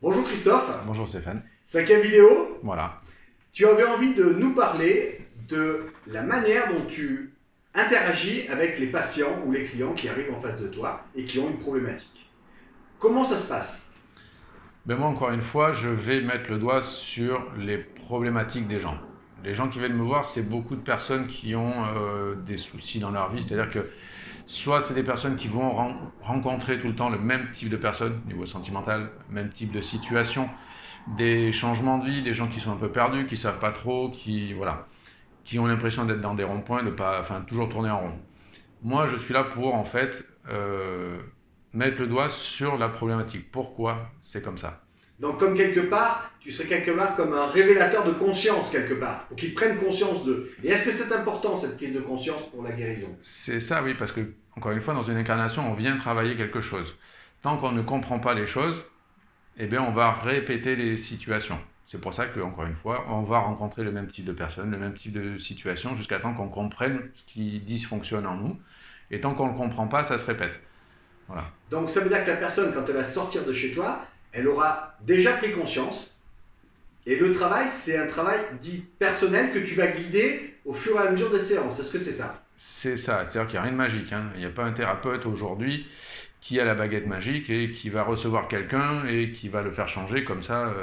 Bonjour Christophe, Bonjour Stéphane. 5e vidéo. Voilà. Tu avais envie de nous parler de la manière dont tu interagis avec les patients ou les clients qui arrivent en face de toi et qui ont une problématique. Comment ça se passe? Ben moi, encore une fois, je vais mettre le doigt sur les problématiques des gens. Les gens qui viennent me voir, c'est beaucoup de personnes qui ont des soucis dans leur vie. C'est-à-dire que soit c'est des personnes qui vont rencontrer tout le temps le même type de personnes, niveau sentimental, même type de situation, des changements de vie, des gens qui sont un peu perdus, qui savent pas trop, voilà, qui ont l'impression d'être dans des ronds-points, de pas, enfin, toujours tourner en rond. Moi, je suis là pour, en fait, mettre le doigt sur la problématique. Pourquoi c'est comme ça? Donc comme quelque part, tu serais quelque part comme un révélateur de conscience quelque part, pour qu'ils prennent conscience d'eux. Et est-ce que c'est important cette prise de conscience pour la guérison? C'est ça, oui, parce que, encore une fois, dans une incarnation, on vient travailler quelque chose. Tant qu'on ne comprend pas les choses, eh bien, on va répéter les situations. C'est pour ça que, encore une fois, on va rencontrer le même type de personnes, le même type de situation, jusqu'à temps qu'on comprenne ce qui dysfonctionne en nous. Et tant qu'on ne le comprend pas, ça se répète. Voilà. Donc ça veut dire que la personne, quand elle va sortir de chez toi, elle aura déjà pris conscience. Et le travail, c'est un travail dit personnel que tu vas guider au fur et à mesure des séances. Est-ce que c'est ça? C'est ça, c'est-à-dire qu'il n'y a rien de magique, hein. Il n'y a pas un thérapeute aujourd'hui qui a la baguette magique et qui va recevoir quelqu'un et qui va le faire changer comme ça,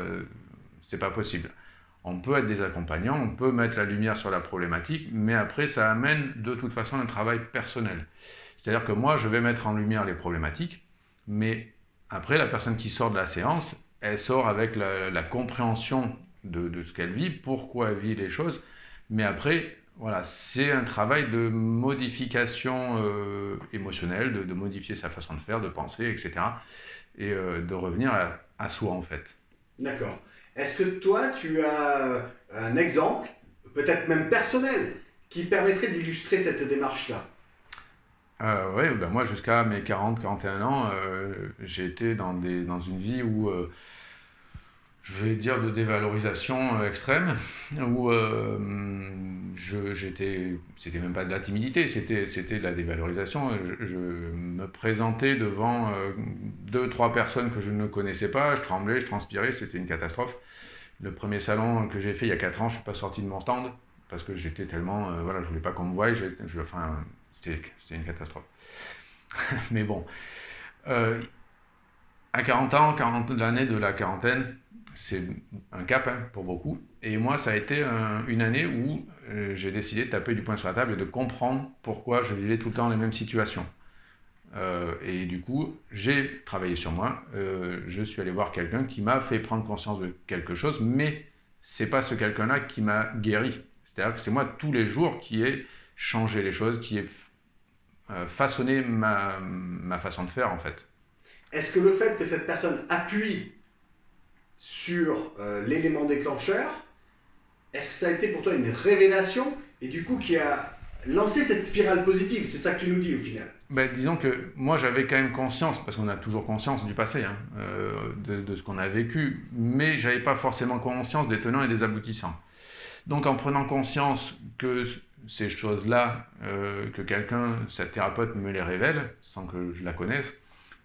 c'est pas possible. On peut être des accompagnants, on peut mettre la lumière sur la problématique, mais après ça amène de toute façon un travail personnel. C'est-à-dire que moi je vais mettre en lumière les problématiques, mais après la personne qui sort de la séance, elle sort avec la compréhension de ce qu'elle vit, pourquoi elle vit les choses, mais après voilà, c'est un travail de modification émotionnelle, de modifier sa façon de faire, de penser, etc. Et de revenir à soi en fait. D'accord. Est-ce que toi, tu as un exemple, peut-être même personnel, qui permettrait d'illustrer cette démarche-là? Oui, ben moi jusqu'à mes 40-41 ans, j'ai été dans une vie où je vais dire de dévalorisation extrême, où c'était même pas de la timidité, c'était de la dévalorisation. Je me présentais devant deux, trois personnes que je ne connaissais pas, je tremblais, je transpirais, c'était une catastrophe. Le premier salon que j'ai fait il y a 4 ans, je suis pas sorti de mon stand parce que j'étais tellement, voilà, je voulais pas qu'on me voie, enfin, c'était une catastrophe. Mais bon, euh, à 40 ans, 40 l'année de la quarantaine, c'est un cap hein, pour beaucoup. Et moi, ça a été une année où j'ai décidé de taper du poing sur la table et de comprendre pourquoi je vivais tout le temps les mêmes situations. Et du coup, j'ai travaillé sur moi. Je suis allé voir quelqu'un qui m'a fait prendre conscience de quelque chose, mais c'est pas ce quelqu'un-là qui m'a guéri. C'est-à-dire que c'est moi tous les jours qui ai changé les choses, qui ai façonné ma façon de faire en fait. Est-ce que le fait que cette personne appuie sur l'élément déclencheur, est-ce que ça a été pour toi une révélation et du coup qui a lancé cette spirale positive? C'est ça que tu nous dis au final. Ben, disons que moi j'avais quand même conscience, parce qu'on a toujours conscience du passé, hein, de ce qu'on a vécu, mais j'avais pas forcément conscience des tenants et des aboutissants. Donc en prenant conscience que ces choses-là, que quelqu'un, cette thérapeute me les révèle, sans que je la connaisse,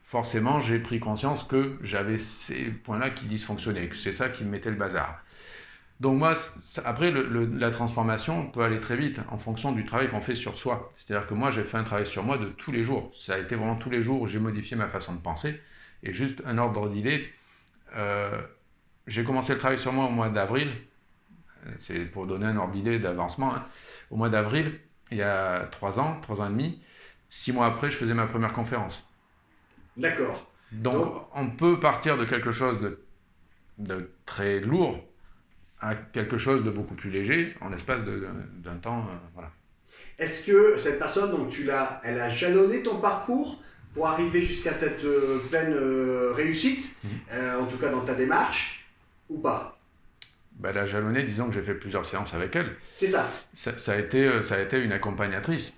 forcément j'ai pris conscience que j'avais ces points-là qui dysfonctionnaient, que c'est ça qui me mettait le bazar. Donc moi, après, la transformation peut aller très vite en fonction du travail qu'on fait sur soi. C'est-à-dire que moi, j'ai fait un travail sur moi de tous les jours. Ça a été vraiment tous les jours où j'ai modifié ma façon de penser. Et juste un ordre d'idée, euh, j'ai commencé le travail sur moi au mois d'avril. C'est pour donner un ordre d'idée d'avancement, hein. Au mois d'avril, il y a 3 ans et demi, 6 mois après, je faisais ma première conférence. D'accord. Donc Donc, on peut partir de quelque chose de très lourd à quelque chose de beaucoup plus léger en l'espace d'un temps. Voilà. est-ce que cette personne, donc elle a jalonné ton parcours pour arriver jusqu'à cette pleine réussite, Mm-hmm. en tout cas dans ta démarche, ou pas? Ben, la jalonnée, disons que j'ai fait plusieurs séances avec elle. C'est ça. Ça a été une accompagnatrice.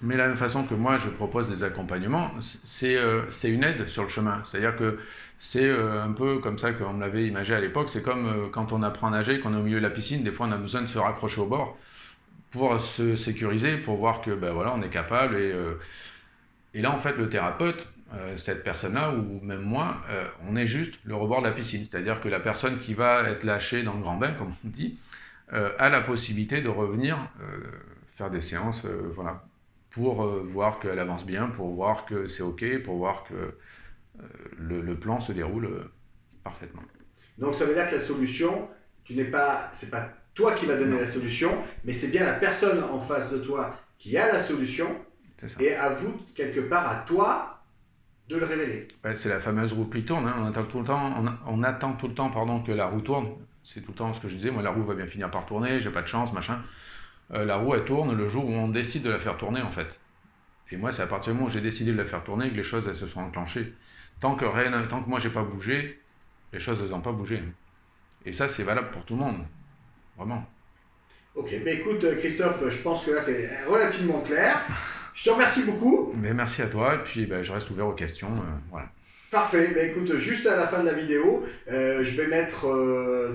Mais de la même façon que moi, je propose des accompagnements, c'est une aide sur le chemin. C'est-à-dire que c'est un peu comme ça qu'on me l'avait imagé à l'époque. C'est comme quand on apprend à nager, qu'on est au milieu de la piscine, des fois on a besoin de se raccrocher au bord pour se sécuriser, pour voir que ben voilà, on est capable. Et là, en fait, le thérapeute, cette personne-là, ou même moi, on est juste le rebord de la piscine. C'est-à-dire que la personne qui va être lâchée dans le grand bain, comme on dit, a la possibilité de revenir faire des séances voilà, pour voir qu'elle avance bien, pour voir que c'est OK, pour voir que le plan se déroule parfaitement. Donc ça veut dire que la solution, c'est pas toi qui vas donner la solution, mais c'est bien la personne en face de toi qui a la solution, et à vous, quelque part, à toi, de le révéler. Ouais, c'est la fameuse roue qui tourne, hein. On attend tout le temps, on attend tout le temps pardon, que la roue tourne. C'est tout le temps ce que je disais, moi la roue va bien finir par tourner, j'ai pas de chance, machin. La roue elle tourne le jour où on décide de la faire tourner en fait. Et moi c'est à partir du moment où j'ai décidé de la faire tourner que les choses elles se sont enclenchées. Tant que moi j'ai pas bougé, les choses elles n'ont pas bougé. Et ça c'est valable pour tout le monde, vraiment. Ok, bah écoute Christophe, je pense que là c'est relativement clair. Je te remercie beaucoup. Mais merci à toi, et puis je reste ouvert aux questions. Voilà. Parfait, bah écoute, juste à la fin de la vidéo, je vais mettre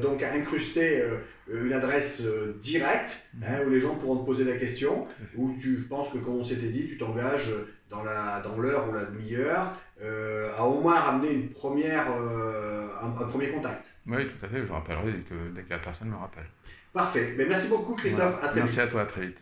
donc à incruster une adresse directe où les gens pourront te poser la question, où je pense que comme on s'était dit, tu t'engages dans l'heure ou la demi-heure à au moins ramener un premier contact. Oui, tout à fait, je rappellerai dès que la personne me rappelle. Parfait, mais merci beaucoup Christophe, Voilà. à très vite. Merci à toi, à très vite.